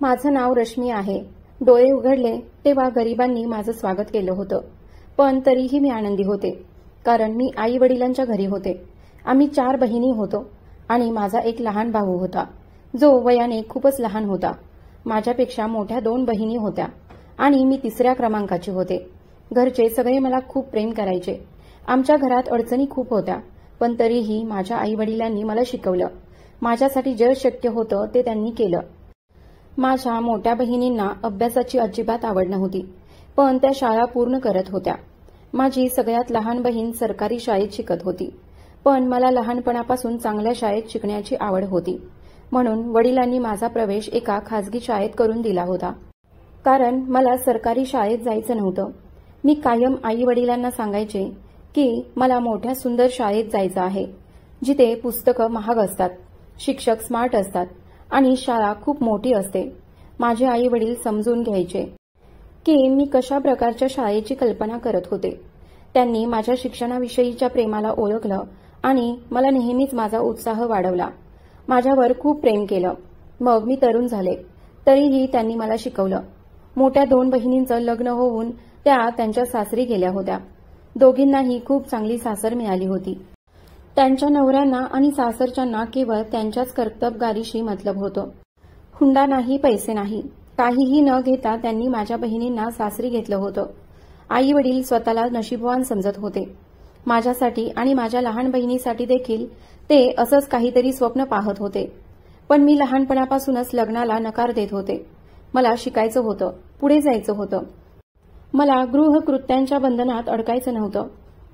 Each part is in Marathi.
माझं नाव रश्मी आहे. डोळे उघडले तेव्हा गरिबांनी माझं स्वागत केलं होतं. पण तरीही मी आनंदी होते, कारण मी आई वडिलांच्या घरी होते. आम्ही 4 बहिणी होतो आणि माझा एक लहान भाऊ होता, जो वयाने खूपच लहान होता. माझ्यापेक्षा मोठ्या 2 बहिणी होत्या आणि मी 3ऱ्या क्रमांकाची होते. घरचे सगळे मला खूप प्रेम करायचे. आमच्या घरात अडचणी खूप होत्या, पण तरीही माझ्या आई वडिलांनी मला शिकवलं. माझ्यासाठी जे शक्य होतं ते त्यांनी केलं. माझ्या मोठ्या बहिणींना अभ्यासाची अजिबात आवड नव्हती, पण त्या शाळा पूर्ण करत होत्या. माझी सगळ्यात लहान बहीण सरकारी शाळेत शिकत होती, पण मला लहानपणापासून चांगल्या शाळेत शिकण्याची आवड होती. म्हणून वडिलांनी माझा प्रवेश एका खासगी शाळेत करून दिला होता, कारण मला सरकारी शाळेत जायचं नव्हतं. मी कायम आई वडिलांना सांगायचे की मला मोठ्या सुंदर शाळेत जायचं आहे, जिथे पुस्तकं महाग असतात, शिक्षक स्मार्ट असतात आणि शाळा खूप मोठी असते. माझे आई वडील समजून घ्यायचे की मी कशा प्रकारच्या शाळेची कल्पना करत होते. त्यांनी माझ्या शिक्षणाविषयीच्या प्रेमाला ओळखलं आणि मला नेहमीच माझा उत्साह वाढवला. माझ्यावर खूप प्रेम केलं. मग मी तरुण झाले, तरीही त्यांनी मला शिकवलं. मोठ्या 2 बहिणींचं लग्न होऊन त्या त्यांच्या सासरी गेल्या होत्या. दोघींनाही खूप चांगली सासर मिळाली होती. त्यांच्या नवऱ्यांना आणि सासरच्यांना केवळ त्यांच्याच कर्तबगारीशी मतलब होतं. हुंडा नाही, पैसे नाही, काहीही न घेता त्यांनी माझ्या बहिणींना सासरी घेतलं होतं. आई वडील स्वतःला नशीबवान समजत होते. माझ्यासाठी आणि माझ्या लहान बहिणीसाठी देखील ते असंच काहीतरी स्वप्न पाहत होते. पण मी लहानपणापासूनच लग्नाला नकार देत होते. मला शिकायचं होतं, पुढे जायचं होतं. मला गृहकृत्यांच्या बंधनात अडकायचं नव्हतं.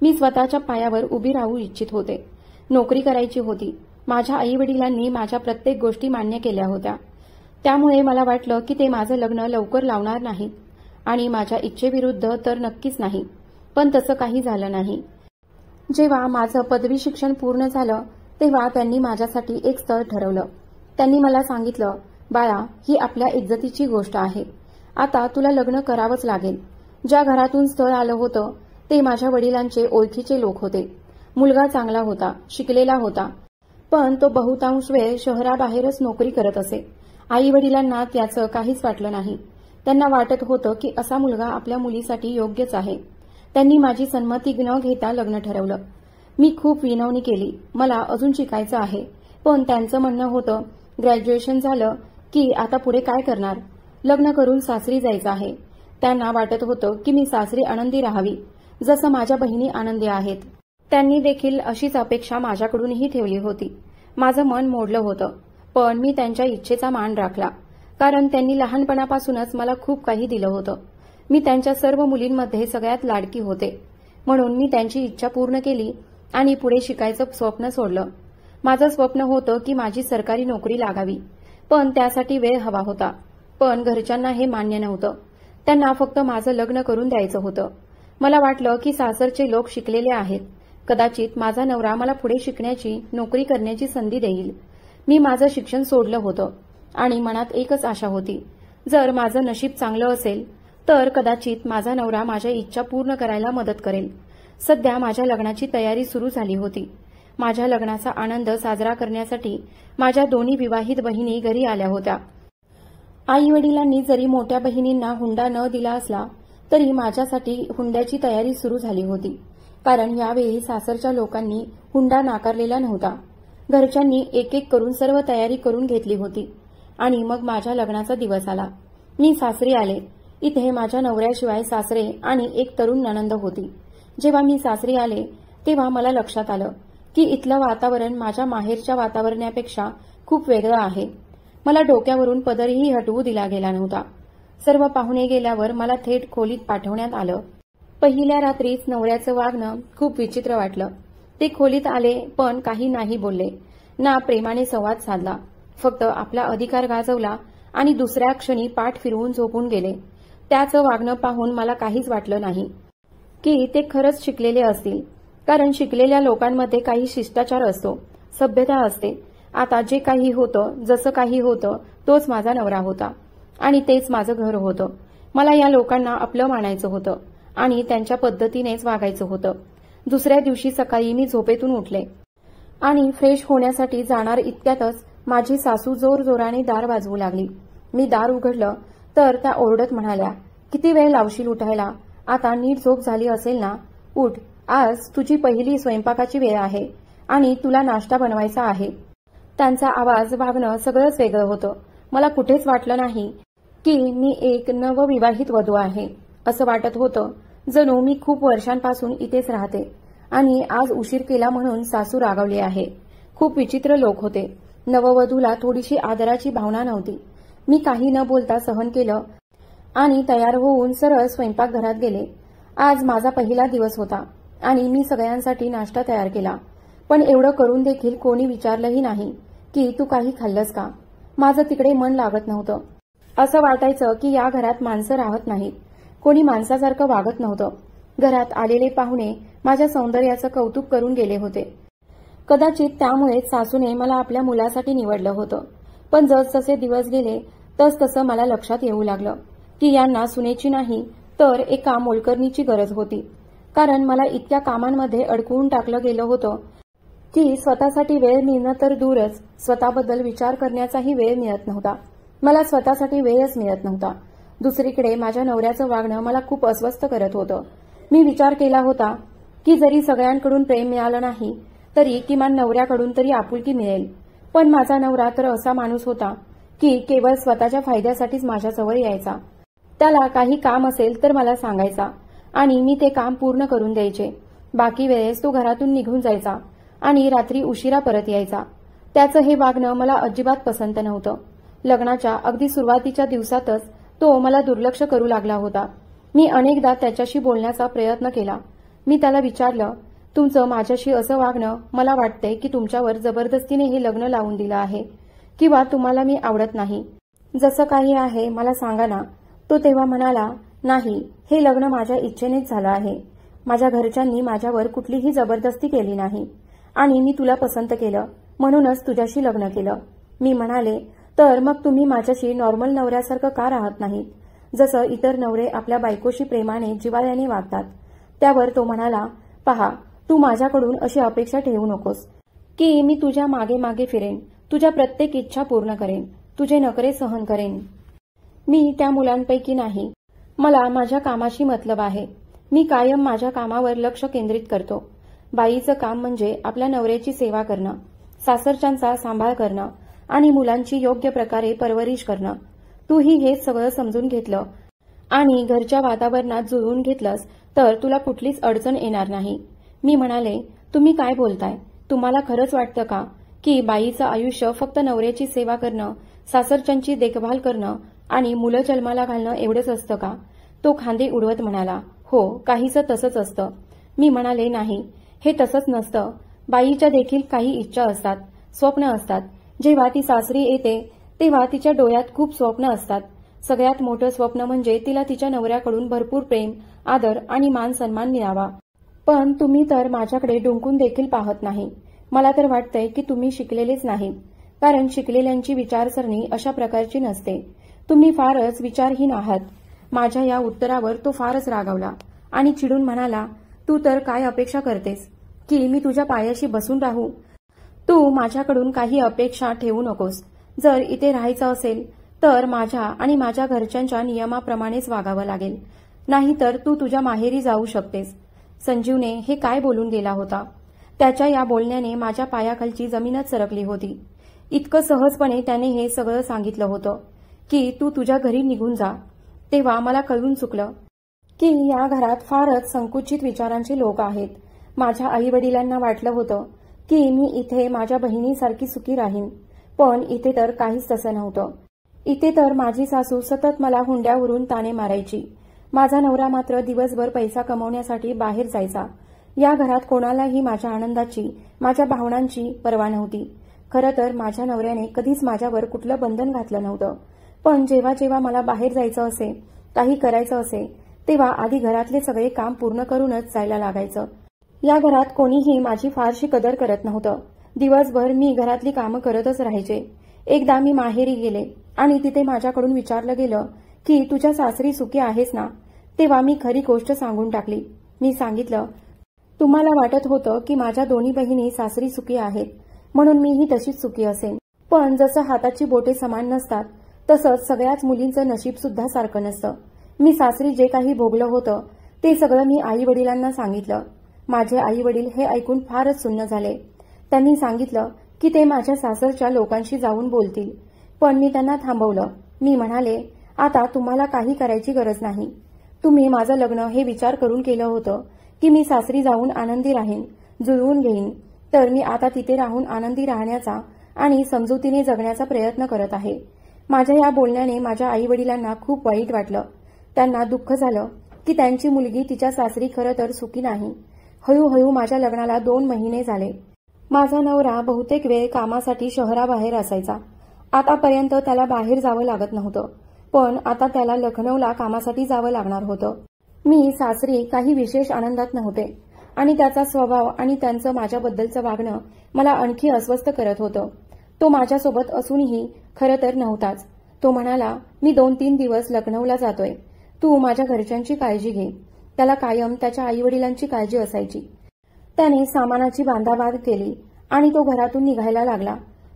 मी स्वतःच्या पायावर उभी राहू इच्छित होते. नोकरी करायची होती. माझ्या आई वडिलांनी माझ्या प्रत्येक गोष्टी मान्य केल्या होत्या. त्यामुळे मला वाटलं की ते माझं लग्न लवकर लावणार नाहीत आणि माझ्या इच्छेविरुद्ध तर नक्कीच नाही. पण तसं काही झालं नाही. जेव्हा माझं पदवी शिक्षण पूर्ण झालं तेव्हा त्यांनी माझ्यासाठी एक स्थळ ठरवलं. त्यांनी मला सांगितलं, बाळा, ही आपल्या इज्जतीची गोष्ट आहे. आता तुला लग्न करावंच लागेल. ज्या घरातून स्थळ आलं होतं ते माझ्या वडिलांचे ओळखीचे लोक होते. मुलगा चांगला होता, शिकलेला होता, पण तो बहुतांश वेळ शहराबाहेरच नोकरी करत असे. आई वडिलांना त्याचं काहीच वाटलं नाही. त्यांना वाटत होतं की असा मुलगा आपल्या मुलीसाठी योग्यच आहे. त्यांनी माझी संमती न घेता लग्न ठरवलं. मी खूप विनवणी केली. मला अजून शिकायचं आहे, पण त्यांचं म्हणणं होतं, ग्रॅज्युएशन झालं की आता पुढे काय करणार? लग्न करून सासरी जायचं आहे. त्यांना वाटत होतं की मी सासरी आनंदी राहावी, जसं माझ्या बहिणी आनंदी आहेत. त्यांनी देखील अशीच अपेक्षा माझ्याकडूनही ठेवली होती. माझं मन मोडलं होतं, पण मी त्यांच्या इच्छेचा मान राखला, कारण त्यांनी लहानपणापासूनच मला खूप काही दिलं होतं. मी त्यांच्या सर्व मुलींमध्ये सगळ्यात लाडकी होते. म्हणून मी त्यांची इच्छा पूर्ण केली आणि पुढे शिकायचं स्वप्न सोडलं. माझं स्वप्न होतं की माझी सरकारी नोकरी लागावी, पण त्यासाठी वेळ हवा होता. पण घरच्यांना हे मान्य नव्हतं. त्यांना फक्त माझं लग्न करून द्यायचं होतं. मला वाटलं की सासरचे लोक शिकलेले आहेत. कदाचित माझा नवरा मला पुढे शिकण्याची, नोकरी करण्याची संधी देईल. मी माझं शिक्षण सोडलं होतं आणि मनात एकच आशा होती, जर माझं नशीब चांगलं असेल तर कदाचित माझा नवरा माझ्या इच्छा पूर्ण करायला मदत करेल. सध्या माझ्या लग्नाची तयारी सुरू झाली होती. माझ्या लग्नाचा आनंद साजरा करण्यासाठी माझ्या 2 विवाहित बहिणी घरी आल्या होत्या. आई वडिलांनी जरी मोठ्या बहिणींना हुंडा न दिला असला तरी माझ्यासाठी हुंड्याची तयारी सुरू झाली होती, कारण यावेळी सासरच्या लोकांनी हुंडा नाकारलेला नव्हता. घरच्यांनी एक एक करून सर्व तयारी करून घेतली होती आणि मग माझ्या लग्नाचा दिवस आला. मी सासरी आले. इथे माझ्या नवऱ्याशिवाय सासरे आणि एक तरुण नणंद होती. जेव्हा मी सासरी आले तेव्हा मला लक्षात आलं की इथलं वातावरण माझ्या माहेरच्या वातावरणापेक्षा खूप वेगळं आहे. मला डोक्यावरून पदरही हटवू दिला गेला नव्हता. सर्व पाहुणे गेल्यावर मला थेट खोलीत पाठवण्यात आलं. पहिल्या रात्रीच नवऱ्याचं वागणं खूप विचित्र वाटलं. ते खोलीत आले पण काही नाही बोलले, ना प्रेमाने संवाद साधला. फक्त आपला अधिकार गाजवला आणि दुसऱ्या क्षणी पाठ फिरवून झोपून गेले. त्याचं वागणं पाहून मला काहीच वाटलं नाही की ते खरंच शिकलेले असतील, कारण शिकलेल्या लोकांमध्ये काही शिष्टाचार असतो, सभ्यता असते. आता जे काही होतं, जसं काही होतं, तोच माझा नवरा होता आणि तेच माझं घर होतं. मला या लोकांना आपलं मानायचं होतं आणि त्यांच्या पद्धतीनेच वागायचं होतं. दुसऱ्या दिवशी सकाळी मी झोपेतून उठले आणि फ्रेश होण्यासाठी जाणार इतक्यातच माझी सासू जोरजोराने दार वाजवू लागली. मी दार उघडलं तर त्या ओरडत म्हणाल्या, किती वेळ लावशील उठायला? आता नीट झोप झाली असेल ना? उठ, आज तुझी पहिली स्वयंपाकाची वेळ आहे आणि तुला नाश्ता बनवायचा आहे. त्यांचा आवाज, वागणं सगळंच वेगळं होतं. मला कुठेच वाटलं नाही की मी एक नवविवाहित वधू आहे. असं वाटत होतं जणू मी खूप वर्षांपासून इथेच राहते आणि आज उशीर केला म्हणून सासू रागावली आहे. खूप विचित्र लोक होते. नववधूला थोडीशी आदराची भावना नव्हती. मी काही न बोलता सहन केलं आणि तयार होऊन सरळ स्वयंपाकघरात गेले. आज माझा पहिला दिवस होता आणि मी सगळ्यांसाठी नाश्ता तयार केला. पण एवढं करून देखील कोणी विचारलंही नाही की तू काही खाल्लंस का? माझं तिकडे मन लागत नव्हतं. असं वाटायचं की या घरात माणसं राहत नाहीत. कोणी माणसासारखं वागत नव्हतं. घरात आलेले पाहुणे माझ्या सौंदर्याचं कौतुक करून गेले होते. कदाचित त्यामुळेच सासूने मला आपल्या मुलासाठी निवडलं होतं. पण जसजसे दिवस गेले तसतसं मला लक्षात येऊ लागलं की यांना सुनेची नाही तर एका मोलकरणीची गरज होती. कारण मला इतक्या कामांमध्ये अडकवून टाकलं गेलं होतं की स्वतःसाठी वेळ मिळणं तर दूरच, स्वतःबद्दल विचार करण्याचाही वेळ मिळत नव्हता. मला स्वतःसाठी वेळच मिळत नव्हता. दुसरीकडे माझ्या नवऱ्याचं वागणं मला खूप अस्वस्थ करत होतं. मी विचार केला होता की जरी सगळ्यांकडून प्रेम मिळालं नाही तरी किमान नवऱ्याकडून तरी आपुलकी मिळेल. पण माझा नवरा तर असा माणूस होता की केवळ स्वतःच्या फायद्यासाठीच माझ्याजवळ यायचा. त्याला काही काम असेल तर मला सांगायचा आणि मी ते काम पूर्ण करून द्यायचे. बाकी वेळेस तो घरातून निघून जायचा आणि रात्री उशिरा परत यायचा. त्याचं हे वागणं मला अजिबात पसंत नव्हतं. लग्नाच्या अगदी सुरुवातीच्या दिवसातच तो मला दुर्लक्ष करू लागला होता. मी अनेकदा त्याच्याशी बोलण्याचा प्रयत्न केला. मी त्याला विचारलं, तुमचं माझ्याशी असं वागणं, मला वाटतंय की तुमच्यावर जबरदस्तीने हे लग्न लावून दिलं आहे किंवा तुम्हाला मी आवडत नाही. जसं काही आहे मला सांगा ना. तो तेव्हा म्हणाला, नाही, हे लग्न माझ्या इच्छेनेच झालं आहे. माझ्या घरच्यांनी माझ्यावर कुठलीही जबरदस्ती केली नाही आणि मी तुला पसंत केलं म्हणूनच तुझ्याशी लग्न केलं. मी म्हणाले, तर मग तुम्ही माझ्याशी नॉर्मल नवऱ्यासारखं का राहत नाहीत, जसं इतर नवरे आपल्या बायकोशी प्रेमाने जिव्हाळ्याने वागतात? त्यावर तो म्हणाला, पहा, तू माझ्याकडून अशी अपेक्षा ठेवू नकोस की मी तुझ्या मागे मागे फिरेन, तुझ्या प्रत्येक इच्छा पूर्ण करेन, तुझे नखरे सहन करेन. मी त्या मुलांपैकी नाही. मला माझ्या कामाशी मतलब आहे. मी कायम माझ्या कामावर लक्ष केंद्रित करतो. बाईचं काम म्हणजे आपल्या नवऱ्याची सेवा करणं, सासरच्यांचा सांभाळ करणं आणि मुलांची योग्य प्रकारे परवरिश करणं. तूही हे सगळं समजून घेतलं आणि घरच्या वातावरणात जुळवून घेतलंस तर तुला कुठलीच अडचण येणार नाही. मी म्हणाले, तुम्ही काय बोलताय? तुम्हाला खरंच वाटतं का की बाईचं आयुष्य फक्त नवऱ्याची सेवा करणं, सासरच्यांची देखभाल करणं आणि मुलं जन्माला घालणं एवढंच असतं का? तो खांदे उडवत म्हणाला, हो, काहीसं तसंच असतं. मी म्हणाले, नाही, हे तसंच नसतं. बाईच्या देखील काही इच्छा असतात, स्वप्न असतात. जेव्हा ती सासरी येते तेव्हा तिच्या डोळ्यात खूप स्वप्न असतात. सगळ्यात मोठं स्वप्न म्हणजे तिला तिच्या नवऱ्याकडून भरपूर प्रेम, आदर आणि मान सन्मान मिळावा. पण तुम्ही तर माझ्याकडे डुंकून देखील पाहत नाही. मला तर वाटतंय की तुम्ही शिकलेलेच नाहीत, कारण शिकलेल्यांची विचारसरणी अशा प्रकारची नसते. तुम्ही फारच विचारहीन आहात. माझ्या या उत्तरावर तो फारच रागावला आणि चिडून म्हणाला, तू तर काय अपेक्षा करतेस की मी तुझ्या पायाशी बसून राहू? तू माझ्याकडून काही अपेक्षा ठेवू नकोस. जर इथे राहायचं असेल तर माझ्या आणि माझ्या घरच्यांच्या नियमाप्रमाणेच वागावं लागेल, नाहीतर तू तुझ्या माहेरी जाऊ शकतेस. संजीवने हे काय बोलून गेला होता? त्याच्या या बोलण्याने माझ्या पायाखालची जमीनच सरकली होती. इतकं सहजपणे त्याने हे सगळं सांगितलं होतं की तू तुझ्या घरी निघून जा. तेव्हा मला कळून चुकलं की या घरात फारच संकुचित विचारांचे लोक आहेत. माझ्या आईवडिलांना वाटलं होतं की मी इथे माझ्या बहिणीसारखी सुखी राहीन, पण इथे तर काहीच तसं नव्हतं. इथे तर माझी सासू सतत मला हुंड्यावरून ताणे मारायची. माझा नवरा मात्र दिवसभर पैसा कमवण्यासाठी बाहेर जायचा. या घरात कोणालाही माझ्या आनंदाची, माझ्या भावनांची पर्वा नव्हती. खरं तर माझ्या नवऱ्याने कधीच माझ्यावर कुठलं बंधन घातलं नव्हतं. पण जेव्हा जेव्हा मला बाहेर जायचं असे, काही करायचं असे, तेव्हा आधी घरातले सगळे काम पूर्ण करूनच जायला लागायचं. या घरात कोणीही माझी फारशी कदर करत नव्हतं. दिवसभर मी घरातली कामं करतच राहायचे. एकदा मी माहेरी गेले आणि तिथे माझ्याकडून विचारलं गेलं की तुझ्या सासरी सुखी आहेस ना? तेव्हा मी खरी गोष्ट सांगून टाकली. मी सांगितलं, तुम्हाला वाटत होतं की माझ्या दोन्ही बहिणी सासरी सुखी आहेत म्हणून मीही तशीच सुखी असेन. पण जसं हाताची बोटे समान नसतात तसंच सगळ्याच मुलींचं नशीब सुद्धा सारखं नसतं. मी सासरी जे काही भोगलं होतं ते सगळं मी आई वडिलांना सांगितलं. माझे आई वडील हे ऐकून फारच सुन्न झाले. त्यांनी सांगितलं की ते माझ्या सासरच्या लोकांशी जाऊन बोलतील. पण मी त्यांना थांबवलं. मी म्हणाले, आता तुम्हाला काही करायची गरज नाही. तुम्ही माझं लग्न हे विचार करून केलं होतं की मी सासरी जाऊन आनंदी राहीन, जुळवून घेईन. तर मी आता तिथे राहून आनंदी राहण्याचा आणि समजुतीने जगण्याचा प्रयत्न करत आहे. माझ्या या बोलण्याने माझ्या आई वडिलांना खूप वाईट वाटलं. त्यांना दुःख झालं की त्यांची मुलगी तिच्या सासरी खरं तर सुखी नाही. हळूहळू माझ्या लग्नाला 2 महिने झाले. माझा नवरा बहुतेक वेळ कामासाठी शहराबाहेर असायचा. आतापर्यंत त्याला बाहेर जावं लागत नव्हतं, पण आता त्याला लखनौला कामासाठी जावं लागणार होतं. मी सासरी काही विशेष आनंदात नव्हते आणि त्याचा स्वभाव आणि त्यांचं माझ्याबद्दलचं वागणं मला आणखी अस्वस्थ करत होतं. तो माझ्यासोबत असूनही खरं तर नव्हताच. तो म्हणाला, मी 2-3 दिवस लखनौला जातोय, तू माझ्या घरच्यांची काळजी घे. त्याला कायम त्याच्या आईवडिलांची काळजी असायची. त्याने सामानाची बांधाबांध केली आणि तो घरातून निघायला लागला.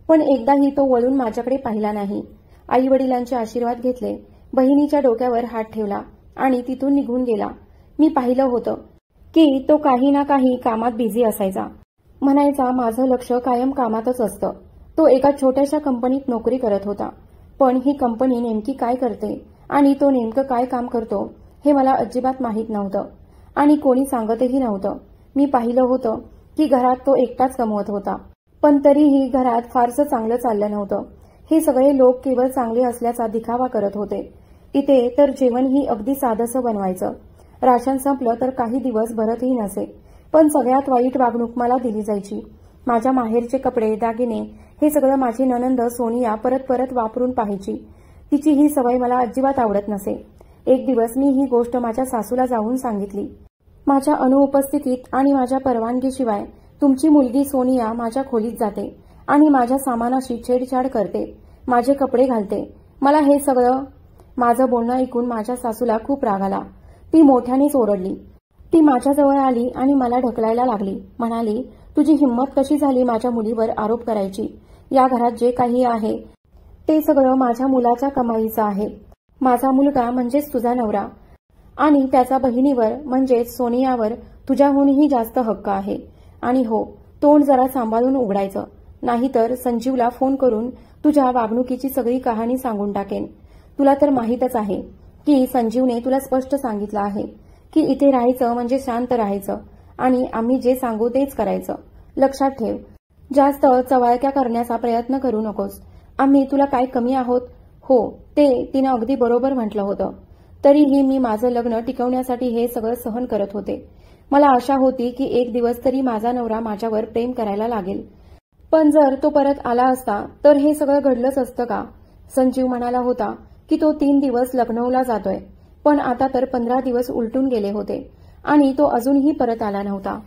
पण एकदाही तो वळून माझ्याकडे पाहिला नाही. आईवडिलांचे आशीर्वाद घेतले, बहिणीच्या डोक्यावर हात ठेवला आणि तिथून निघून गेला. मी पाहिलं होतं की तो काही ना काही कामात बिझी असायचा. म्हणायचा, माझं लक्ष कायम कामातच असतं. तो एका छोट्याशा कंपनीत नोकरी करत होता. पण ही कंपनी नेमकी काय करते आणि तो नेमकं काय काम करतो हे मला अजिबात माहीत नव्हतं आणि कोणी सांगतही नव्हतं. मी पाहिलं होतं की घरात तो एकटाच कमवत होता, पण तरीही घरात फारसं चांगलं चाललं नव्हतं. हे सगळे लोक केवळ चांगले असल्याचा दिखावा करत होते. इथे तर जेवणही अगदी साधंसं बनवायचं. राशन संपलं तर काही दिवस भरतही नसे. पण सगळ्यात वाईट वागणूक मला दिली जायची. माझ्या माहेरचे कपडे, दागिने हे सगळं माझी नणंद सोनिया परत परत वापरून पाहायची. तिची ही सवय मला अजिबात आवडत नसे. एक दिवस मी ही गोष्ट माझ्या सासूला जाऊन सांगितली. माझ्या अनुपस्थितीत आणि माझ्या परवानगीशिवाय तुमची मुलगी सोनिया माझ्या खोलीत जाते आणि माझ्या सामानाशी छेडछाड करते, माझे कपडे घालते. मला हे सगळं माझं बोलणं ऐकून माझ्या सासूला खूप राग आला. ती मोठ्यानेच ओरडली. ती माझ्याजवळ आली आणि मला ढकलायला लागली. म्हणाली, तुझी हिंमत कशी झाली माझ्या मुलीवर आरोप करायची? या घरात जे काही आहे ते सगळं माझ्या मुलाच्या कमाईचं आहे. माझा मुलगा म्हणजेच तुझा नवरा आणि त्याचा बहिणीवर म्हणजेच सोनियावर तुझ्याहूनही जास्त हक्क आहे. आणि हो, तोंड जरा सांभाळून उघडायचं, नाहीतर संजीवला फोन करून तुझ्या वागणुकीची सगळी कहाणी सांगून टाकेन. तुला तर माहीतच आहे की संजीवने तुला स्पष्ट सांगितलं आहे की इथे राहायचं म्हणजे शांत राहायचं आणि आम्ही जे सांगू तेच करायचं. लक्षात ठेव, जास्त चवाळक्या करण्याचा प्रयत्न करू नकोस. आम्ही तुला काय कमी आहोत? हो, ते तिनं अगदी बरोबर म्हटलं होतं. तरीही मी माझं लग्न टिकवण्यासाठी हे सगळं सहन करत होते. मला आशा होती की एक दिवस तरी माझा नवरा माझ्यावर प्रेम करायला लागेल. पण जर तो परत आला असता तर हे सगळं घडलंच असतं का? संजीव म्हणाला होता की तो 3 दिवस लखनौला जातोय, पण आता तर 15 दिवस उलटून गेले होते आणि तो अजूनही परत आला नव्हता.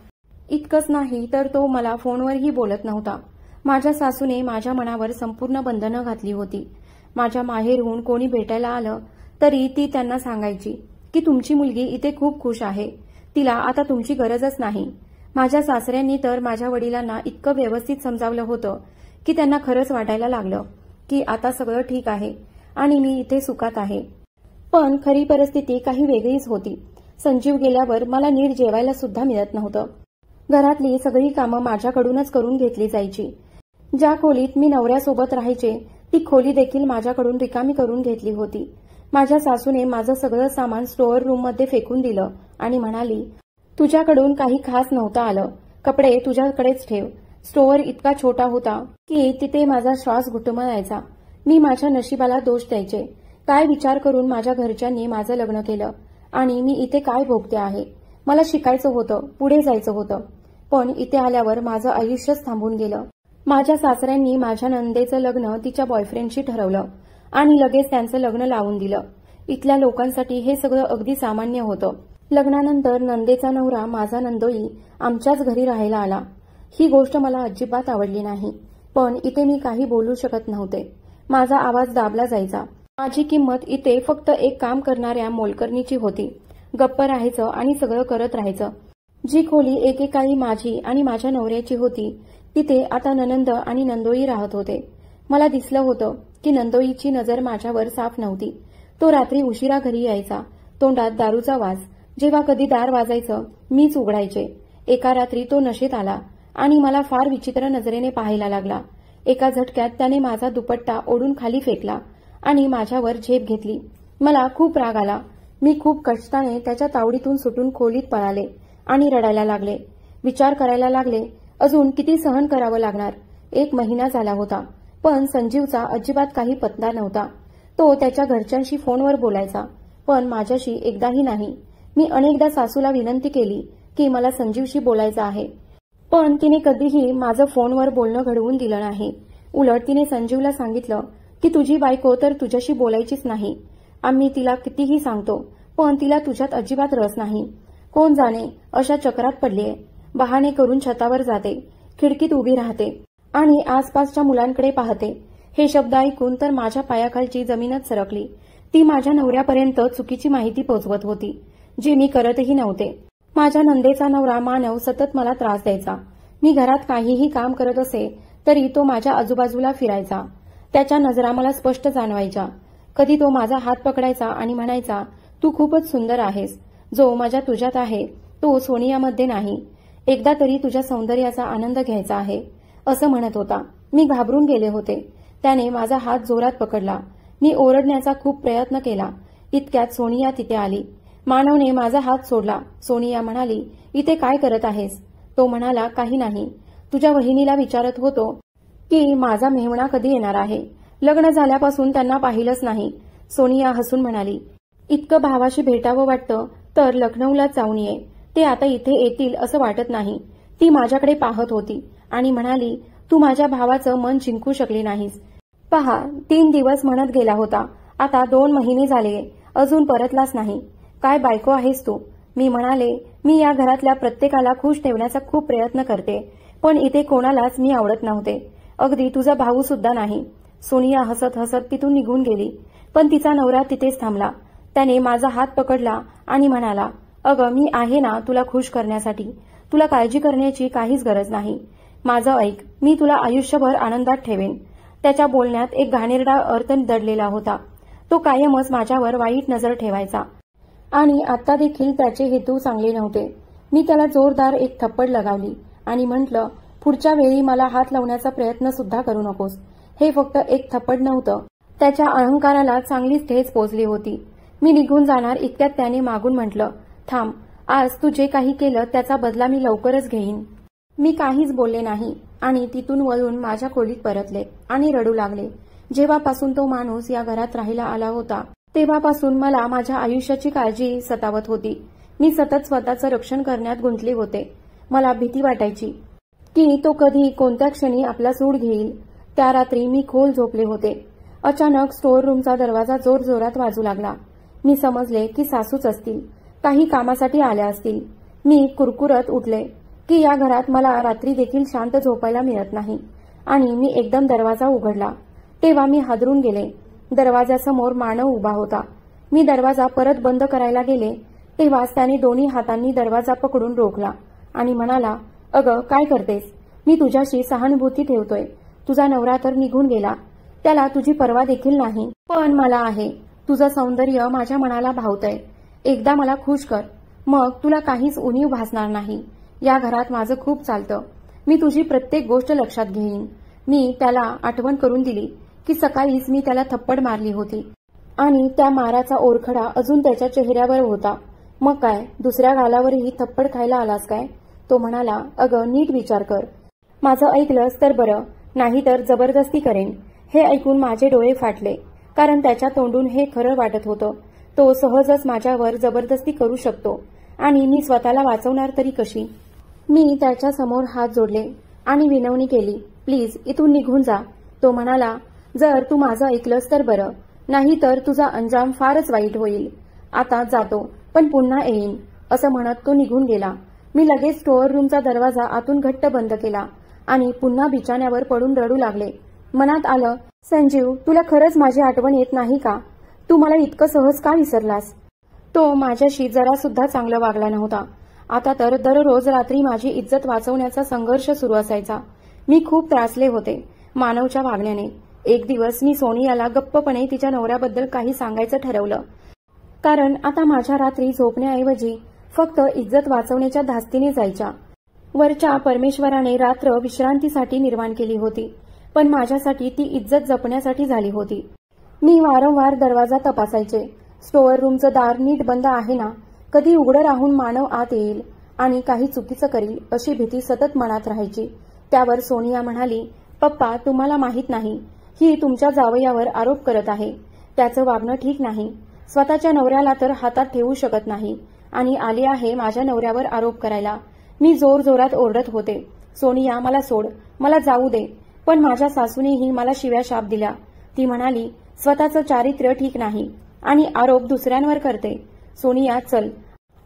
इतकंच नाही तर तो मला फोनवरही बोलत नव्हता. माझ्या सासूने माझ्या मनावर संपूर्ण बंधनं घातली होती. माझ्या माहेरहून कोणी भेटायला आलं तरी ती त्यांना सांगायची की तुमची मुलगी इथे खूप खुश आहे, तिला आता तुमची गरजच नाही. माझ्या सासऱ्यांनी तर माझ्या वडिलांना इतकं व्यवस्थित समजावलं होतं की त्यांना खरंच वाटायला लागलं की आता सगळं ठीक आहे आणि मी इथे सुखात आहे. पण खरी परिस्थिती काही वेगळीच होती. संजीव गेल्यावर मला नीट जेवायला सुद्धा मिळत नव्हतं. घरातली सगळी कामं माझ्याकडूनच करून घेतली जायची. ज्या खोलीत मी नवऱ्यासोबत राहायचे ती खोली देखील माझ्याकडून रिकामी करून घेतली होती. माझ्या सासूने माझं सगळं सामान स्टोअर रूममध्ये फेकून दिलं आणि म्हणाली, तुझ्याकडून काही खास नव्हतं आलं, कपडे तुझ्याकडेच ठेव. स्टोअर इतका छोटा होता की तिथे माझा श्वास घुटमळायचा. मी माझ्या नशिबाला दोष द्यायचे. काय विचार करून माझ्या घरच्यांनी माझं लग्न केलं आणि मी इथे काय भोगते आहे? मला शिकायचं होतं, पुढे जायचं होतं, पण इथे आल्यावर माझं आयुष्यच थांबून गेलं. माझ्या सासऱ्यांनी माझ्या नंदेचं लग्न तिच्या बॉयफ्रेंडशी ठरवलं आणि लगेच त्यांचं लग्न लावून दिलं. इथल्या लोकांसाठी हे सगळं अगदी सामान्य होतं. लग्नानंतर नंदेचा नवरा माझा नंदोई आमच्याच घरी राहायला आला. ही गोष्ट मला अजिबात आवडली नाही, पण इथे मी काही बोलू शकत नव्हते. माझा आवाज दाबला जायचा. माझी किंमत इथे फक्त एक काम करणाऱ्या मोलकरणीची होती. गप्प राहायचं आणि सगळं करत राहायचं. जी खोली एकेकाळी माझी आणि माझ्या नवऱ्याची होती तिथे आता ननंद आणि नंदोई राहत होते. मला दिसलं होतं की नंदोईची नजर माझ्यावर साफ नव्हती. तो रात्री उशिरा घरी यायचा, तोंडात दारूचा वास. जेव्हा कधी दार वाजायचं मीच उघडायचे. एका रात्री तो नशेत आला आणि मला फार विचित्र नजरेने पाहायला लागला. एका झटक्यात त्याने माझा दुपट्टा ओढून खाली फेकला आणि माझ्यावर झेप घेतली. मला खूप राग आला. मी खूप कष्टाने त्याच्या तावडीतून सुटून खोलीत पळाले आणि रडायला लागले. विचार करायला लागले, अजून किती सहन करावं लागणार. 1 महिना झाला होता, पण संजीवचा अजिबात काही पत्ता नव्हता. तो त्याच्या घरच्यांशी फोनवर बोलायचा, पण माझ्याशी एकदाही नाही. मी अनेकदा सासूला विनंती केली की मला संजीवशी बोलायचं आहे, पण तिने कधीही माझं फोनवर बोलणं घडवून दिलं नाही. उलट तिने संजीवला सांगितलं की तुझी बायको तर तुझ्याशी बोलायचीच नाही. आम्ही तिला कितीही सांगतो, पण तिला तुझ्यात अजिबात रस नाही. कोण जाणे अशा चक्रात पडलीये. बहाणे करून छतावर जाते, खिडकीत उभी राहते आणि आसपासच्या मुलांकडे पाहते. हे शब्द ऐकून तर माझ्या पायाखालची जमीनच सरकली. ती माझ्या नवऱ्यापर्यंत चुकीची माहिती पोहोचवत होती, जी मी करतही नव्हते. माझ्या नंदेचा नवरा मानव सतत मला त्रास द्यायचा. मी घरात काहीही काम करत असे तरी तो माझ्या आजूबाजूला फिरायचा. त्याच्या नजरा मला स्पष्ट जाणवायच्या. कधी तो माझा हात पकडायचा आणि म्हणायचा, तू खूपच सुंदर आहेस. जो माझ्या तुझ्यात आहे तो सोनियामध्ये नाही. एकदा तरी तुझ्या सौंदर्याचा आनंद घ्यायचा आहे, असं म्हणत होता. मी घाबरून गेले होते. त्याने माझा हात जोरात पकडला. मी ओरडण्याचा खूप प्रयत्न केला. इतक्यात सोनिया तिथे आली. मानवने माझा हात सोडला. सोनिया म्हणाली, इथे काय करत आहेस? तो म्हणाला, काही नाही. तुझ्या वहिनीला विचारत होतो की माझा मेहमणा कधी येणार आहे. लग्न झाल्यापासून त्यांना पाहिलंच नाही. सोनिया हसून म्हणाली, इतकं भावाशी भेटावं वाटतं तर लखनौलाच जाऊन ये. ते आता इथे येतील असं वाटत नाही. ती माझ्याकडे पाहत होती आणि म्हणाली, तू माझ्या भावाचं मन जिंकू शकली नाहीस. पहा, 3 दिवस म्हणत गेला होता, आता 2 महिने झाले, अजून परतलाच नाही. काय बायको आहेस तू? मी म्हणाले, मी या घरातल्या प्रत्येकाला खुश ठेवण्याचा खूप प्रयत्न करते, पण इथे कोणालाच मी आवडत नव्हते, अगदी तुझा भाऊ सुद्धा नाही. सोनिया हसत हसत तिथून निघून गेली, पण तिचा नवरा तिथेच थांबला. त्याने माझा हात पकडला आणि म्हणाला, अगं, मी आहे ना तुला खुश करण्यासाठी. तुला काळजी करण्याची काहीच गरज नाही. माझं ऐक, मी तुला आयुष्यभर आनंदात ठेवेन. त्याच्या बोलण्यात एक घाणेरडा अर्थ दडलेला होता. तो कायमच माझ्यावर वाईट नजर ठेवायचा आणि आता देखील त्याचे हेतू चांगले नव्हते. मी त्याला जोरदार एक थप्पड लगावली आणि म्हटलं, पुढच्या वेळी मला हात लावण्याचा प्रयत्न सुद्धा करू नकोस. हे फक्त एक थप्पड नव्हतं, त्याच्या अहंकाराला चांगलीच ठेच पोचली होती. मी निघून जाणार इतक्यात त्याने मागून म्हटलं, थांब, आज तू जे काही केलं त्याचा बदला मी लवकरच घेईन. मी काहीच बोलले नाही आणि तिथून वळून माझ्या खोलीत परतले आणि रडू लागले. जेव्हापासून तो माणूस या घरात राहायला आला होता तेव्हापासून मला माझ्या आयुष्याची काळजी सतावत होती. मी सतत स्वतःचं रक्षण करण्यात गुंतले होते. मला भीती वाटायची की तो कधी कोणत्या क्षणी आपला सूड घेईल. त्या रात्री मी खोल झोपले होते. अचानक स्टोअर रूमचा दरवाजा जोरजोरात वाजू लागला. मी समजले की सासूच असतील, काही कामासाठी आल्या असतील. मी कुरकुरत उठले की या घरात मला रात्री देखील शांत झोपायला मिळत नाही आणि मी एकदम दरवाजा उघडला. तेव्हा मी हादरून गेले. दरवाजासमोर मानव उभा होता. मी दरवाजा परत बंद करायला गेले तेव्हाच त्याने दोन्ही हातांनी दरवाजा पकडून रोखला आणि म्हणाला, अगं, काय करतेस? मी तुझ्याशी सहानुभूती ठेवतोय. तुझा नवरा तर निघून गेला, त्याला तुझी पर्वा देखील नाही, पण मला आहे. तुझं सौंदर्य माझ्या मनाला भावतंय. एकदा मला खुश कर, मग तुला काहीच उणीव भासणार नाही. या घरात माझं खूप चालतं. मी तुझी प्रत्येक गोष्ट लक्षात घेईन. मी त्याला आठवण करून दिली की सकाळीच मी त्याला थप्पड मारली होती आणि त्या माराचा ओरखडा अजून त्याच्या चेहऱ्यावर होता. मग काय, दुसऱ्या गालावरही थप्पड खायला आलास काय? तो म्हणाला, अगं, नीट विचार कर. माझं ऐकलंस तर बरं, नाहीतर जबरदस्ती करेन. हे ऐकून माझे डोळे फाटले, कारण त्याच्या तोंडून हे खरं वाटत होतं. तो सहजच माझ्यावर जबरदस्ती करू शकतो आणि मी स्वतःला वाचवणार तरी कशी? मी त्याच्या समोर हात जोडले आणि विनवणी केली, प्लीज इथून निघून जा. तो म्हणाला, जर तू माझं ऐकलंस तर बरं, नाहीतर तुझा अंजाम फारच वाईट होईल. आता जातो, पण पुन्हा येईन, असं म्हणत तो निघून गेला. मी लगेच स्टोअर रूमचा दरवाजा आतून घट्ट बंद केला आणि पुन्हा बिछाण्यावर पडून रडू लागले. मनात आलं, संजीव, तुला खरंच माझी आठवण येत नाही का? तू मला इतकं सहज का विसरलास? तो माझ्याशी जरा सुद्धा चांगला वागला नव्हता. आता तर दररोज रात्री माझी इज्जत वाचवण्याचा संघर्ष सुरू असायचा. मी खूप त्रासले होते मानवच्या वागण्याने. एक दिवस मी सोनियाला गप्पपणे तिच्या नवऱ्याबद्दल काही सांगायचं ठरवलं, कारण आता माझ्या रात्री झोपण्याऐवजी फक्त इज्जत वाचवण्याच्या धास्तीने जायच्या. वरच्या परमेश्वराने रात्र विश्रांतीसाठी निर्माण केली होती, पण माझ्यासाठी ती इज्जत जपण्यासाठी झाली होती. मी वारंवार दरवाजा तपासायचे. स्टोअर रूमचं दार नीट बंद आहे ना, कधी उघडं राहून मानव आत येईल आणि काही चुकीचं करील अशी भीती सतत मनात राहायची. त्यावर सोनिया म्हणाली, पप्पा, तुम्हाला माहित नाही, ही तुमच्या जावयावर आरोप करत आहे. त्याचं वागणं ठीक नाही. स्वतःच्या नवऱ्याला तर हातात ठेवू शकत नाही आणि आली आहे माझ्या नवऱ्यावर आरोप करायला. मी जोरजोरात ओरडत होते, सोनिया, मला सोड, मला जाऊ दे. पण माझ्या सासूनेही मला शिव्या शाप दिल्या. ती म्हणाली, स्वतःचं चारित्र्य ठीक नाही आणि आरोप दुसऱ्यांवर करते. सोनिया, चल,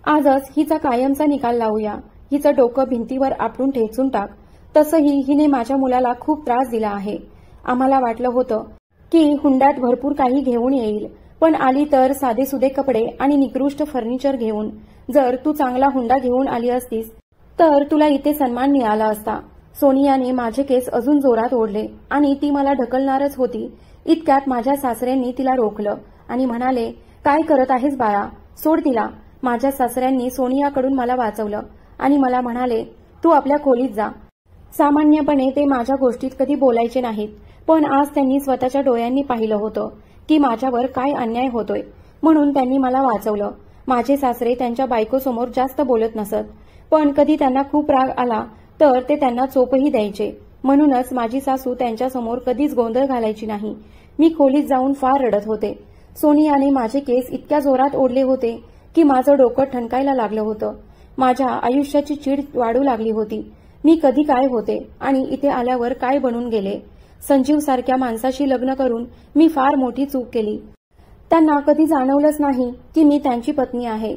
आजच हिचा कायमचा निकाल लावूया. हिचं डोकं भिंतीवर आपटून ठेचून टाक. तसंही हिने माझ्या मुलाला खूप त्रास दिला आहे. आम्हाला वाटलं होतं की हुंड्यात भरपूर काही घेऊन येईल, पण आली तर साधेसुधे कपडे आणि निकृष्ट फर्निचर घेऊन. जर तू चांगला हुंडा घेऊन आली असतीस तर तुला इथे सन्मान मिळाला असता. सोनियाने माझे केस अजून जोरात ओढले आणि ती मला ढकलणारच होती. इतक्यात माझ्या सासऱ्यांनी तिला रोखलं आणि म्हणाले, काय करत आहेस बाळा, सोड तिला. माझ्या सासऱ्यांनी सोनियाकडून मला वाचवलं आणि मला म्हणाले, तू आपल्या खोलीत जा. सामान्यपणे ते माझ्या गोष्टीत कधी बोलायचे नाहीत, पण आज त्यांनी स्वतःच्या डोळ्यांनी पाहिलं होतं की माझ्यावर काय अन्याय होतोय, म्हणून त्यांनी मला वाचवलं. माझे सासरे त्यांच्या बायकोसमोर जास्त बोलत नसत, पण कधी त्यांना खूप राग आला तर ते त्यांना चोपही द्यायचे. म्हणूनच माझी सासू त्यांच्यासमोर कधीच गोंधळ घालायची नाही. मी खोलीत जाऊन फार रडत होते. सोनियाने माझे केस इतक्या जोरात ओढले होते की माझं डोकं ठणकायला लागलं होतं. माझ्या आयुष्याची चीड वाढू लागली होती. मी कधी काय होते आणि इथे आल्यावर काय बनून गेले. संजीव सारख्या माणसाशी लग्न करून मी फार मोठी चूक केली. त्यांना कधी जाणवलंच नाही की मी त्यांची पत्नी आहे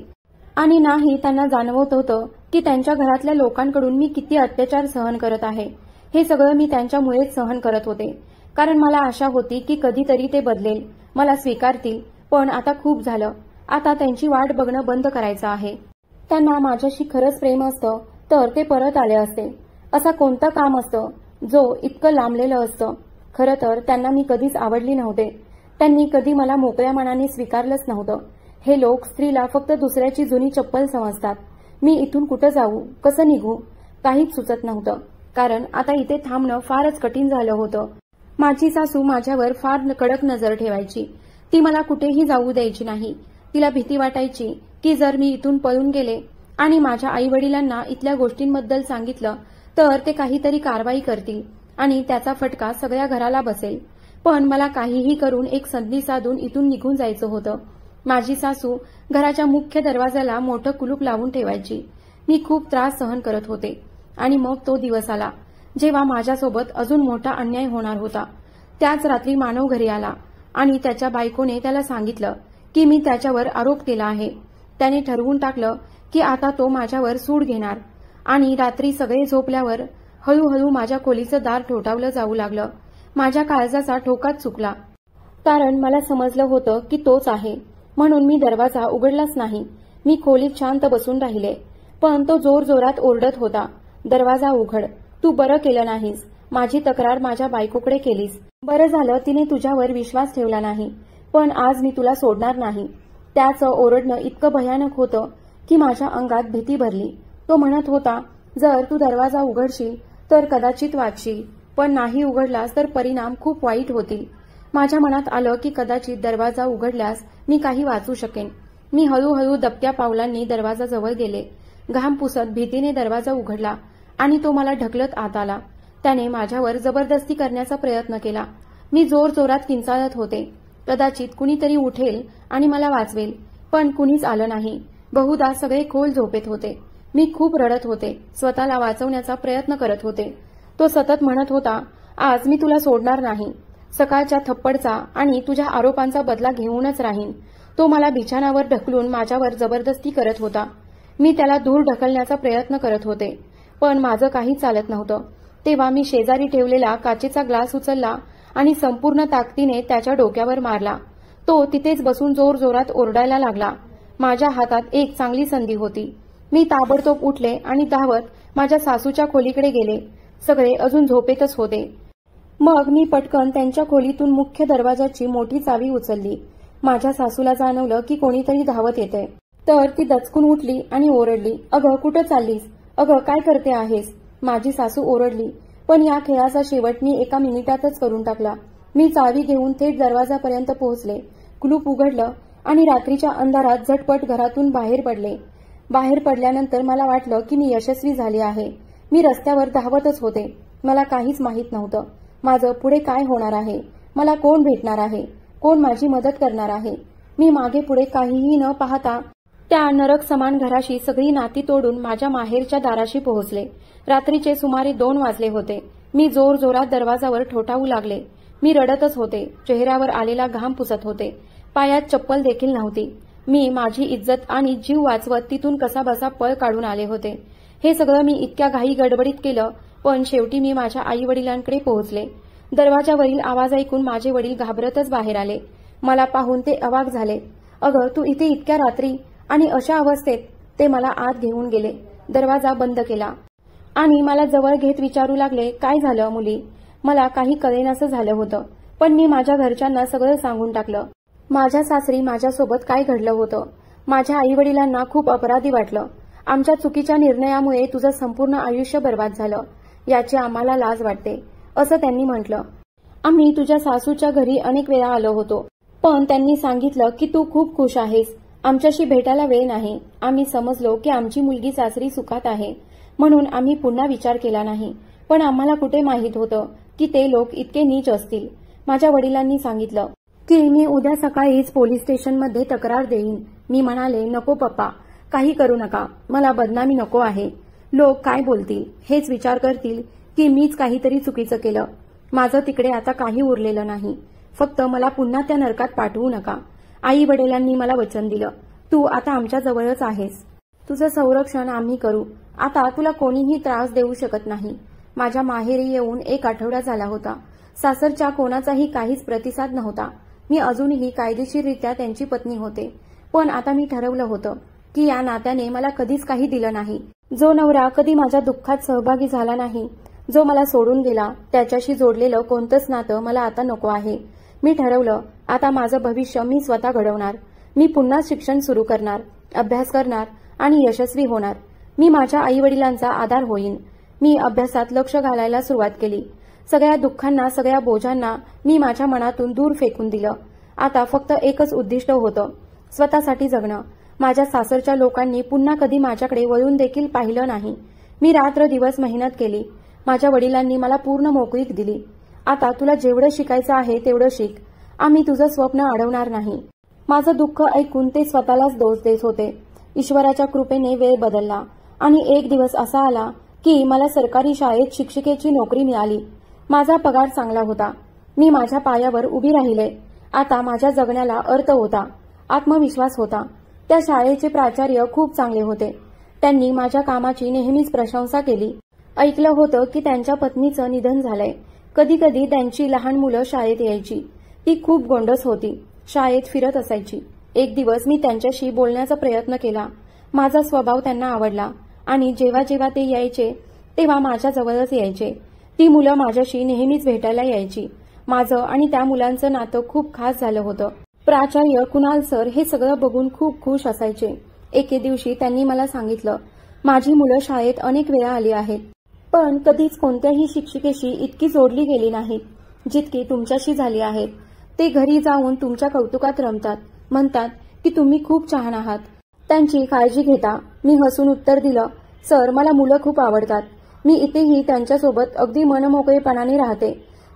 आणि नाही त्यांना जाणवत होतं की त्यांच्या घरातल्या लोकांकडून मी किती अत्याचार सहन करत आहे. हे सगळं मी त्यांच्यामुळेच सहन करत होते, कारण मला आशा होती की कधीतरी ते बदलेल, मला स्वीकारतील. पण आता खूप झालं. आता त्यांची वाट बघणं बंद करायचं आहे. त्यांना माझ्याशी खरंच प्रेम असतं तर ते परत आले असते. असं कोणतं काम असतं जो इतकं लांबलेलं असतं. खरं तर त्यांना मी कधीच आवडली नव्हते. त्यांनी कधी मला मोकळ्या मनाने स्वीकारलंच नव्हतं. हे लोक स्त्रीला फक्त दुसऱ्याची जुनी चप्पल समजतात. मी इथून कुठं जाऊ, कसं निघू, काहीच सुचत नव्हतं, कारण आता इथे थांबणं फारच कठीण झालं होतं. माझी सासू माझ्यावर फार कडक नजर ठेवायची. ती मला कुठेही जाऊ द्यायची नाही. तिला भीती वाटायची की जर मी इथून पळून गेले आणि माझ्या आईवडिलांना इथल्या गोष्टींबद्दल सांगितलं तर ते काहीतरी कारवाई करतील आणि त्याचा फटका सगळ्या घराला बसेल. पण मला काहीही करून एक संधी साधून इथून निघून जायचं होतं. माझी सासू घराच्या मुख्य दरवाजाला मोठं कुलूप लावून ठेवायची. मी खूप त्रास सहन करत होते आणि मग तो दिवस आला जेव्हा माझ्यासोबत अजून मोठा अन्याय होणार होता. त्याच रात्री मानव घरी आला आणि त्याच्या बायकोने त्याला सांगितलं की मी त्याच्यावर आरोप केला आहे. त्याने ठरवून टाकलं की आता तो माझ्यावर सूड घेणार आणि रात्री सगळे झोपल्यावर हळूहळू माझ्या खोलीचं दार ठोठावलं जाऊ लागलं. माझ्या काळजाचा ठोकाच चुकला, कारण मला समजलं होतं की तोच आहे, म्हणून मी दरवाजा उघडलाच नाही. मी खोलीत शांत बसून राहिले, पण तो जोरजोरात ओरडत होता, दरवाजा उघड, तू बरं केलं नाहीस, माझी तक्रार माझ्या बायकोकडे केलीस. बरं झालं तिने तुझ्यावर विश्वास ठेवला नाही, पण आज मी तुला सोडणार नाही. त्याचं ओरडणं इतकं भयानक होतं की माझ्या अंगात भीती भरली. तो म्हणत होता, जर तू दरवाजा उघडशील तर कदाचित वाचशील, पण नाही उघडलास तर परिणाम खूप वाईट होतील. माझ्या मनात आलं की कदाचित दरवाजा उघडल्यास मी काही वाचू शकेन. मी हळूहळू दबक्या पावलांनी दरवाजाजवळ गेले. घाम पुसत भीतीने दरवाजा उघडला आणि तो मला ढकलत आत आला. त्याने माझ्यावर जबरदस्ती करण्याचा प्रयत्न केला. मी जोरजोरात किंचाळत होते. कदाचित कुणीतरी उठेल आणि मला वाचवेल, पण कुणीच आलं नाही. बहुधा सगळे खोल झोपेत होते. मी खूप रडत होते, स्वतःला वाचवण्याचा प्रयत्न करत होते. तो सतत म्हणत होता, आज मी तुला सोडणार नाही. सकाळच्या थप्पडचा आणि तुझ्या आरोपांचा बदला घेऊनच राहीन. तो मला बिछाणावर ढकलून माझ्यावर जबरदस्ती करत होता. मी त्याला दूर ढकलण्याचा प्रयत्न करत होते, पण माझं काही चालत नव्हतं. तेव्हा मी शेजारी ठेवलेला काचेचा ग्लास उचलला आणि संपूर्ण ताकदीने त्याच्या डोक्यावर मारला. तो तिथेच बसून जोरजोरात ओरडायला लागला. माझ्या हातात एक चांगली संधी होती. मी ताबडतोब उठले आणि धावत माझ्या सासूच्या खोलीकडे गेले. सगळे अजून झोपेतच होते. मग मी पटकन त्यांच्या खोलीतून मुख्य दरवाजाची मोठी चावी उचलली. माझ्या सासूला जाणवलं की कोणीतरी धावत येतंय. तर ती दचकून उठली आणि ओरडली, "अगं कुठं चाललीस? अगं काय करते आहेस?" माझी सासू ओरडली, पण या खेळाचा शेवट मी एका मिनिटातच करून टाकला. मी चावी घेऊन थेट दरवाजापर्यंत पोहोचले, कुलूप उघडलं आणि रात्रीच्या अंधारात झटपट घरातून बाहेर पडले. बाहेर पडल्यानंतर मला वाटलं की मी यशस्वी झाले आहे. मी रस्त्यावर धावतच होते. मला काहीच माहीत नव्हतं माझं पुढे काय होणार आहे, मला कोण भेटणार आहे, कोण माझी मदत करणार आहे. मी मागे पुढे काहीही न पाहता त्या नरक समान घराशी सगळी नाती तोडून माझ्या माहेरच्या दाराशी पोहोचले. रात्रीचे सुमारे 2 वाजले होते. मी जोरजोरात दरवाजावर ठोठावू लागले. मी रडतच होते. चेहऱ्यावर आलेला घाम पुसत होते. पायात चप्पल देखील नव्हती. मी माझी इज्जत आणि जीव वाचवत तिथून कसाबसा पळ काढून आले होते. हे सगळं मी इतक्या घाई गडबडीत केलं, पण शेवटी मी माझ्या आई वडिलांकडे पोहोचले. दरवाजावरील आवाज ऐकून माझे वडील घाबरतच बाहेर आले. मला पाहून ते अवाक झाले. "अगं तू इथे इतक्या रात्री आणि अशा अवस्थेत?" ते मला आत घेऊन गेले. दरवाजा बंद केला आणि मला जवळ घेत विचारू लागले, "काय झालं मुली?" मला काही कळेनासं झालं होतं, पण मी माझ्या घरच्यांना सगळं सांगून टाकलं. माझ्या सासरी माझ्यासोबत काय घडलं होतं. माझ्या आई वडिलांना खूप अपराधी वाटलं. "आमच्या चुकीच्या निर्णयामुळे तुझं संपूर्ण आयुष्य बर्बाद झालं, याची आम्हाला लाज वाटते," असं त्यांनी म्हटलं. "आम्ही तुझ्या सासूच्या घरी अनेक वेळा आलो होतो, पण त्यांनी सांगितलं की तू खूप खुश आहेस, आमच्याशी भेटायला वेळ नाही. आम्ही समजलो की आमची मुलगी सासरी सुखात आहे, म्हणून आम्ही पुन्हा विचार केला नाही. पण आम्हाला कुठे माहीत होतं की ते लोक इतके नीच असतील." माझ्या वडिलांनी सांगितलं की मी उद्या सकाळीच पोलीस स्टेशनमध्ये तक्रार देईन. मी म्हणाले, "नको पप्पा, काही करू नका. मला बदनामी नको आहे. लोक काय बोलतील, हेच विचार करतील की मीच काहीतरी चुकीचं केलं. माझं तिकडे आता काही उरलेलं नाही. फक्त मला पुन्हा त्या नरकात पाठवू नका." आई वडिलांनी मला वचन दिलं, "तू आता आमच्या जवळच आहेस. तुझं संरक्षण आम्ही करू. आता तुला कोणीही त्रास देऊ शकत नाही." माझ्या माहेरी येऊन 1 आठवडा झाला होता. सासरच्या कोणाचाही काहीच प्रतिसाद नव्हता. मी अजूनही कायदेशीररित्या त्यांची पत्नी होते, पण आता मी ठरवलं होतं की या नात्याने मला कधीच काही दिलं नाही. जो नवरा कधी माझ्या दुःखात सहभागी झाला नाही, जो मला सोडून गेला, त्याच्याशी जोडलेलं कोणतंच नातं मला आता नको आहे. मी ठरवलं, आता माझं भविष्य मी स्वतः घडवणार. मी पुन्हा शिक्षण सुरू करणार, अभ्यास करणार आणि यशस्वी होणार. मी माझ्या आई वडिलांचा आधार होईन. मी अभ्यासात लक्ष घालायला सुरुवात केली. सगळ्या दुःखांना, सगळ्या बोजांना मी माझ्या मनातून दूर फेकून दिलं. आता फक्त एकच उद्दिष्ट होतं, स्वतःसाठी जगणं. माझ्या सासरच्या लोकांनी पुन्हा कधी माझ्याकडे वळून देखील पाहिलं नाही. मी रात्र दिवस मेहनत केली. माझ्या वडिलांनी मला पूर्ण मोकळीक दिली. "आता तुला जेवढं शिकायचं आहे तेवढं शिक. आम्ही तुझं स्वप्न अडवणार नाही." माझं दुःख ऐकून ते स्वतःलाच दोष देत होते. ईश्वराच्या कृपेने वेळ बदलला आणि एक दिवस असा आला की मला सरकारी शाळेत शिक्षिकेची नोकरी मिळाली. माझा पगार चांगला होता. मी माझ्या पायावर उभी राहिले. आता माझ्या जगण्याला अर्थ होता, आत्मविश्वास होता. त्या शाळेचे प्राचार्य खूप चांगले होते. त्यांनी माझ्या कामाची नेहमीच प्रशंसा केली. ऐकलं होतं की त्यांच्या पत्नीचं निधन झालंय. कधी कधी त्यांची लहान मुलं शाळेत यायची. ती खूप गोंडस होती. शाळेत फिरत असायची. एक दिवस मी त्यांच्याशी बोलण्याचा प्रयत्न केला. माझा स्वभाव त्यांना आवडला आणि जेव्हा जेव्हा ते यायचे तेव्हा माझ्या जवळच यायचे. ती मुलं माझ्याशी नेहमीच भेटायला यायची. माझं आणि त्या मुलांचं नातं खूप खास झालं होतं. प्राचार्य कुणाल सर हे सगळं बघून खूप खुश असायचे. एके दिवशी त्यांनी मला सांगितलं, "माझी मुलं शाळेत अनेक वेळा आली आहेत, पण कधीच कोणत्याही शिक्षिकेशी इतकी जोडली गेली नाहीत जितकी तुमच्याशी झाली आहेत. ते घरी जाऊन तुमच्या कौतुकात रमतात, म्हणतात की तुम्ही खूप छान आहात, त्यांची काळजी घेता." मी हसून उत्तर दिलं, "सर, मला मुलं खूप आवडतात. मी इथेही त्यांच्यासोबत अगदी मनमोकळेपणाने राहते.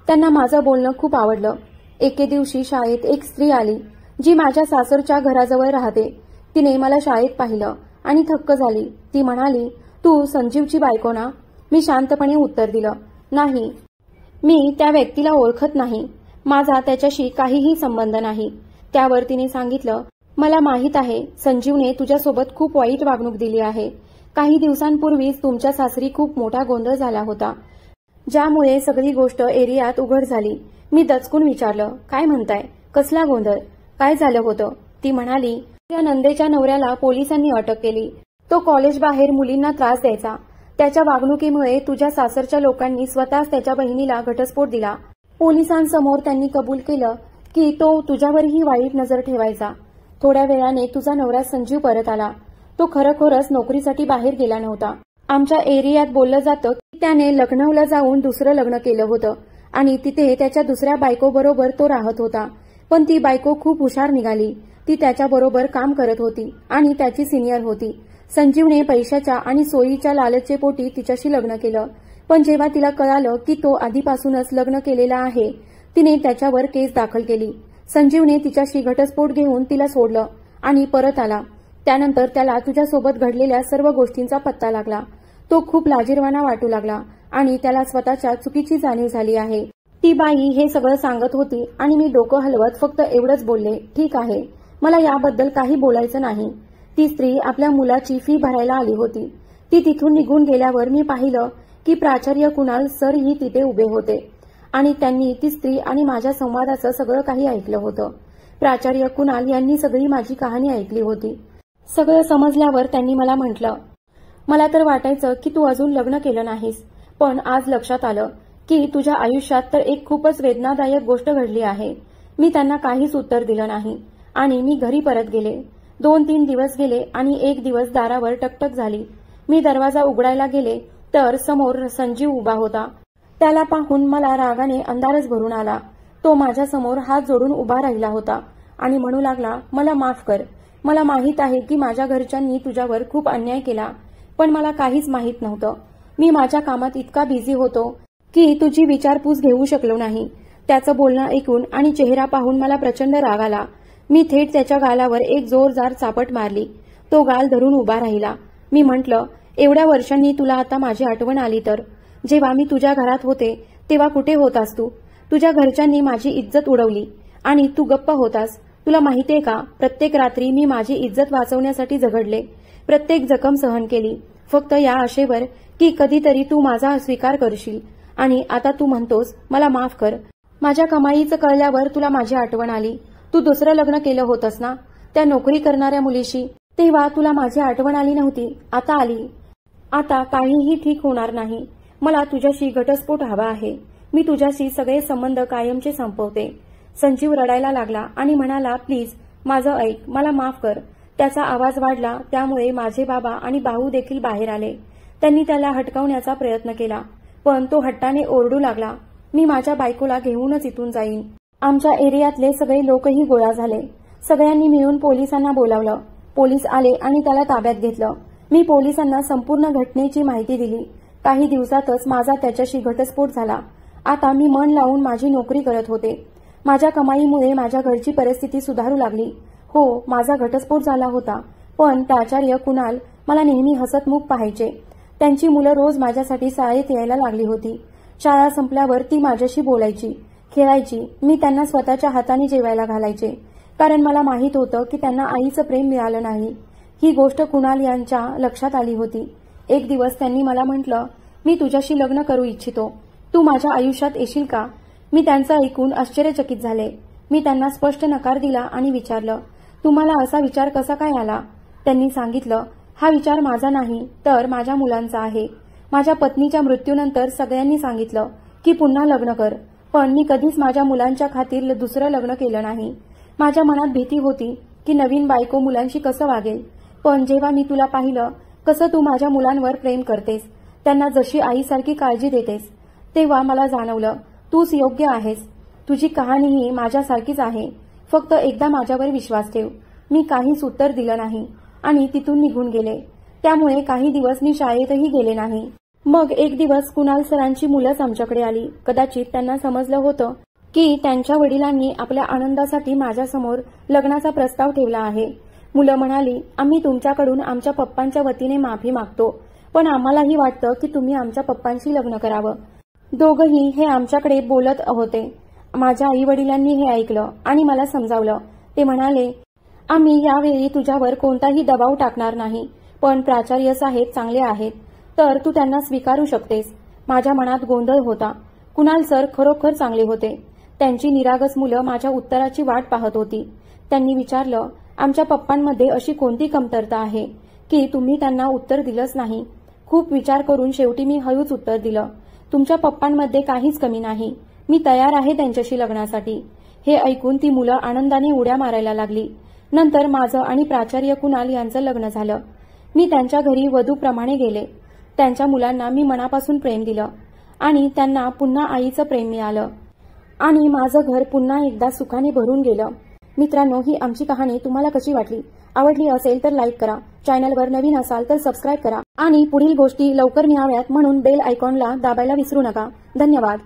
त्यांना माझं बोलणं खूप आवडलं." एके दिवशी शाळेत एक स्त्री आली जी माझ्या सासरच्या घराजवळ राहते. तिने मला शाळेत पाहिलं आणि थक्क झाली. ती म्हणाली, "तू संजीवची बायको ना?" मी शांतपणे उत्तर दिलं, "नाही, मी त्या व्यक्तीला ओळखत नाही. माझा त्याच्याशी काहीही संबंध नाही." त्यावर तिने सांगितलं, "मला माहीत आहे, संजीवने तुझ्यासोबत खूप वाईट वागणूक दिली आहे. काही दिवसांपूर्वीच तुमच्या सासरी खूप मोठा गोंधळ झाला होता, ज्यामुळे सगळी गोष्ट एरियात उघड झाली." मी दचकून विचारलं, "काय म्हणताय? कसला गोंधळ? काय झालं होतं?" ती म्हणाली, "त्या नंदेच्या नवऱ्याला पोलिसांनी अटक केली. तो कॉलेज बाहेर मुलींना त्रास द्यायचा. त्याच्या वागणुकीमुळे तुझ्या सासरच्या लोकांनी स्वतःच त्याच्या बहिणीला घटस्फोट दिला पोलिसांसमोर त्यांनी कबूल केलं की तो तुझ्यावरही वाईट नजर ठेवायचा. थोड्या वेळाने तुझा नवरा संजीव परत आला. तो खरोखरच नोकरीसाठी बाहेर गेला नव्हता. आमच्या एरियात बोललं जातं की त्याने लखनौला जाऊन दुसरं लग्न केलं होतं आणि तिथे त्याच्या दुसऱ्या बायकोबरोबर तो राहत होता. पण ती बायको खूप हुशार निघाली. ती त्याच्याबरोबर काम करत होती आणि त्याची सिनियर होती. संजीवने पैशाच्या आणि सोयीच्या लालचे पोटी तिच्याशी लग्न केलं. पण जेव्हा तिला कळालं की तो आधीपासूनच लग्न केलेला आहे, तिने त्याच्यावर केस दाखल केली. संजीवने तिच्याशी घटस्फोट घेऊन तिला सोडलं आणि परत आला. त्यानंतर त्याला तुझ्यासोबत घडलेल्या सर्व गोष्टींचा पत्ता लागला. तो खूप लाजिरवाणा वाटू लागला आणि त्याला स्वतःच्या चुकीची जाणीव झाली आहे. ती बाई हे सगळं सांगत होती आणि मी डोकं हलवत फक्त एवढंच बोलले, ठीक आहे, मला याबद्दल काही बोलायचं नाही. ती स्त्री आपल्या मुलाची फी भरायला आली होती. ती तिथून निघून गेल्यावर मी पाहिलं की प्राचार्य कुणाल सरही तिथे उभे होते आणि त्यांनी ती स्त्री आणि माझ्या संवादाचं सगळं काही ऐकलं होतं. प्राचार्य कुणाल यांनी सगळी माझी कहाणी ऐकली होती. सगळं समजल्यावर त्यांनी मला म्हटलं, मला तर वाटायचं की तू अजून लग्न केलं नाहीस, पण आज लक्षात आलं की तुझ्या आयुष्यात तर एक खूपच वेदनादायक गोष्ट घडली आहे. मी त्यांना काहीच उत्तर दिलं नाही आणि मी घरी परत गेले. 2-3 दिवस गेले आणि एक दिवस दारावर टकटक झाली. मी दरवाजा उघडायला गेले तर समोर संजीव उभा होता. त्याला पाहून मला रागाने अंधारच भरून आला. तो माझ्यासमोर हात जोडून उभा राहिला होता आणि म्हणू लागला, मला माफ कर. मला माहीत आहे की माझ्या घरच्यांनी तुझ्यावर खूप अन्याय केला, पण मला काहीच माहीत नव्हतं. मी माझ्या कामात इतका बिझी होतो की तुझी विचारपूस घेऊ शकलो नाही. त्याचं बोलणं ऐकून आणि चेहरा पाहून मला प्रचंड राग आला. मी थेट त्याच्या गालावर एक जोरदार चापट मारली. तो गाल धरून उभा राहिला. मी म्हटलं, एवढ्या वर्षांनी तुला आता माझी आठवण आली तर? जेव्हा मी तुझ्या घरात होते तेव्हा कुठे होतास तू? तुझ्या घरच्यांनी माझी इज्जत उडवली आणि तू गप्प होतास. तुला माहितीये का, प्रत्येक रात्री मी माझी इज्जत वाचवण्यासाठी झगडले, प्रत्येक जखम सहन केली, फक्त या आशेवर की कधीतरी तू माझा स्वीकार करशील. आणि आता तू म्हणतोस मला माफ कर. माझ्या कमाईचं कळल्यावर तुला माझी आठवण आली. तू दुसरं लग्न केलं होतंस ना त्या नोकरी करणाऱ्या मुलीशी, तेव्हा तुला माझी आठवण आली नव्हती, आता आली. आता काहीही ठीक होणार नाही. मला तुझ्याशी घटस्फोट हवा आहे. मी तुझ्याशी सगळे संबंध कायमचे संपवते. संजीव रडायला लागला आणि म्हणाला, प्लीज माझं ऐक, मला माफ कर. त्याचा आवाज वाढला, त्यामुळे माझे बाबा आणि भाऊ देखील बाहेर आले. त्यांनी त्याला हटकावण्याचा प्रयत्न केला, पण तो हट्टाने ओरडू लागला, मी माझ्या बायकोला घेऊनच इथून जाईन. आमच्या एरियातले सगळे लोकही गोळा झाले. सगळ्यांनी मिळून पोलिसांना बोलावलं. पोलीस आले आणि त्याला ताब्यात घेतलं. मी पोलिसांना संपूर्ण घटनेची माहिती दिली. काही दिवसातच माझा त्याच्याशी घटस्फोट झाला. आता मी मन लावून माझी नोकरी करत होते. माझ्या कमाईमुळे माझ्या घरची परिस्थिती सुधारू लागली. हो, माझा घटस्फोट झाला होता, पण प्राचार्य कुणाल मला नेहमी हसतमुख पाहायचे. त्यांची मुलं रोज माझ्यासाठी शाळेत यायला लागली होती. शाळा संपल्यावर ती माझ्याशी बोलायची, खेळायची. मी त्यांना स्वतःच्या हाताने जेवायला घालायचे, कारण मला माहीत होतं की त्यांना आईचं प्रेम मिळालं नाही. ही गोष्ट कुणाल यांच्या लक्षात आली होती. एक दिवस त्यांनी मला म्हटलं, मी तुझ्याशी लग्न करू इच्छितो, तू माझ्या आयुष्यात येशील का? मी त्यांचं ऐकून आश्चर्यचकित झाले. मी त्यांना स्पष्ट नकार दिला आणि विचारलं, तुम्हाला असा विचार कसा काय आला? त्यांनी सांगितलं, हा विचार माझा नाही तर माझ्या मुलांचा आहे. माझ्या पत्नीच्या मृत्यूनंतर सगळ्यांनी सांगितलं की पुन्हा लग्न कर, पण मी कधीच माझ्या मुलांच्या खातीर दुसरं लग्न केलं नाही. माझ्या मनात भीती होती की नवीन बायको मुलांशी कसं वागेल. पण जेव्हा मी तुला पाहिलं कसं तू माझ्या मुलांवर प्रेम करतेस, त्यांना जशी आईसारखी काळजी देतेस, तेव्हा मला जाणवलं तूच योग्य आहेस. तुझी कहाणीही माझ्यासारखीच आहे. फक्त एकदा माझ्यावर विश्वास ठेव. मी काहीच उत्तर दिलं नाही आणि तिथून निघून गेले. त्यामुळे काही दिवस मी शाळेतही गेले नाही. मग एक दिवस कुणाल सरांची मुलंच आमच्याकडे आली. कदाचित त्यांना समजलं होतं की त्यांच्या वडिलांनी आपल्या आनंदासाठी माझ्यासमोर लग्नाचा प्रस्ताव ठेवला आहे. मुलं म्हणाली, आम्ही तुमच्याकडून आमच्या पप्पांच्या वतीने माफी मागतो, पण आम्हालाही वाटतं की तुम्ही आमच्या पप्पांशी लग्न करावं. दोघंही हे आमच्याकडे बोलत होते. माझ्या आई वडिलांनी हे ऐकलं आणि मला समजावलं. ते म्हणाले, आम्ही यावेळी तुझ्यावर कोणताही दबाव टाकणार नाही, पण प्राचार्य साहेब चांगले आहेत तर तू त्यांना स्वीकारू शकतेस. माझ्या मनात गोंधळ होता. कुणाल सर खरोखर चांगले होते. त्यांची निरागस मुलं माझ्या उत्तराची वाट पाहत होती. त्यांनी विचारलं, आमच्या पप्पांमध्ये अशी कोणती कमतरता आहे की तुम्ही त्यांना उत्तर दिलंच नाही? खूप विचार करून शेवटी मी हळूच उत्तर दिलं, तुमच्या पप्पांमध्ये काहीच कमी नाही. मी तयार आहे त्यांच्याशी लग्नासाठी. हे ऐकून ती मुलं आनंदाने उड्या मारायला लागली. नंतर माझं आणि प्राचार्य कुणाल यांचं लग्न झालं. मी त्यांच्या घरी वधूप्रमाणे गेले. त्यांच्या मुलांना मी मनापासून प्रेम दिलं आणि त्यांना पुन्हा आईचं प्रेम मिळालं आणि माझं घर पुन्हा एकदा सुखाने भरून गेलं. मित्रांनो, ही आमची कहाणी तुम्हाला कशी वाटली? आवडली असेल तर लाईक करा, चॅनलवर नवीन असाल तर सबस्क्राईब करा आणि पुढील गोष्टी लवकर मिळाव्यात म्हणून बेल आयकॉनला दाबायला विसरू नका. धन्यवाद.